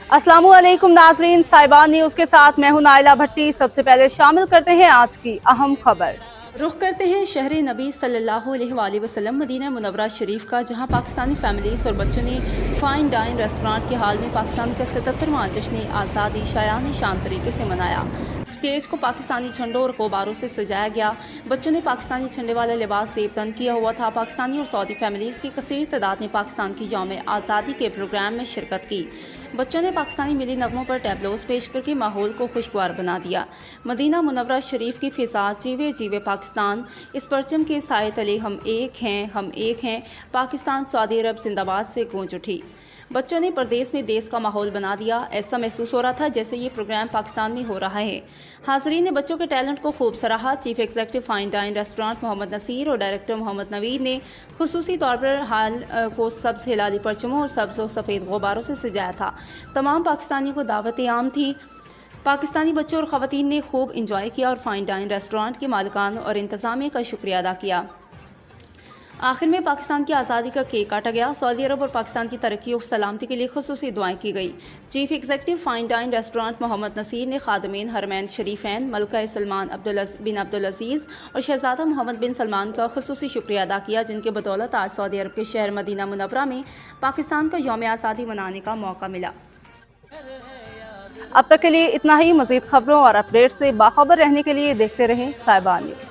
अस्सलामु अलैकुम नाजरीन, साहिबान न्यूज़ के साथ मैं हूं नाइला भट्टी। सबसे पहले शामिल करते हैं आज की अहम खबर। रुख करते हैं शहर नबी सल्लल्लाहु अलैहि वसल्लम मदीना मुनव्वरा शरीफ का, जहां पाकिस्तानी फैमिलीज और बच्चों ने फाइन डाइन रेस्टोरेंट के हाल में पाकिस्तान का 77वां जश्न आज़ादी शायान शान तरीके से मनाया। स्टेज को पाकिस्तानी झंडों और गुब्बारों से सजाया गया। बच्चों ने पाकिस्तानी झंडे वाला लिबास ज़ेबतन किया हुआ था। पाकिस्तानी और सऊदी फैमिलीज़ की कसीर तादाद ने पाकिस्तान की यौम आज़ादी के प्रोग्राम में शिरकत की। बच्चों ने पाकिस्तानी मिली नगमों पर टैबलोस पेश करके माहौल को खुशगवार बना दिया। मदीना मुनव्वरा शरीफ की फ़िज़ा जीवे जीवे पाकिस्तान, इस परचम के साए तले हम एक हैं, पाकिस्तान सऊदी अरब जिंदाबाद से गूंज उठी। बच्चों ने परदेश में देश का माहौल बना दिया। ऐसा महसूस हो रहा था जैसे ये प्रोग्राम पाकिस्तान में हो रहा है। हाज़रीन ने बच्चों के टैलेंट को खूब सराहा। Chief executive fine dine restaurant Mohammad Naseer और डायरेक्टर मोहम्मद नवीद ने खुसूसी तौर पर हाल को सब्ज़ हिलाली परचमों और सब्ज़ और सफ़ेद गुब्बारों से सजाया था। तमाम पाकिस्तानियों को दावत आम थी। पाकिस्तानी बच्चों और ख़वातीन ने खूब इंजॉय किया और फाइन डाइन रेस्टोरेंट के मालिकान और इंतज़ामिया का शुक्रिया अदा किया। आखिर में पाकिस्तान की आज़ादी का केक काटा गया। सऊदी अरब और पाकिस्तान की तरक्की और सलामती के लिए खुसूसी दुआएं की गई। Chief executive fine dine restaurant Mohammad Naseer ने खादमीन हरमैन शरीफैन मलका सलमान बिन अब्दुल अजीज़ और शहजादा मोहम्मद बिन सलमान का खुसूसी शुक्रिया अदा किया, जिनके बदौलत आज सऊदी अरब के शहर मदीना मुनव्वरा में पाकिस्तान का यौम आज़ादी मनाने का मौका मिला। अब तक के लिए इतना ही। मज़ीद खबरों और अपडेट से बाखबर रहने के लिए देखते रहें साहिबान न्यूज़।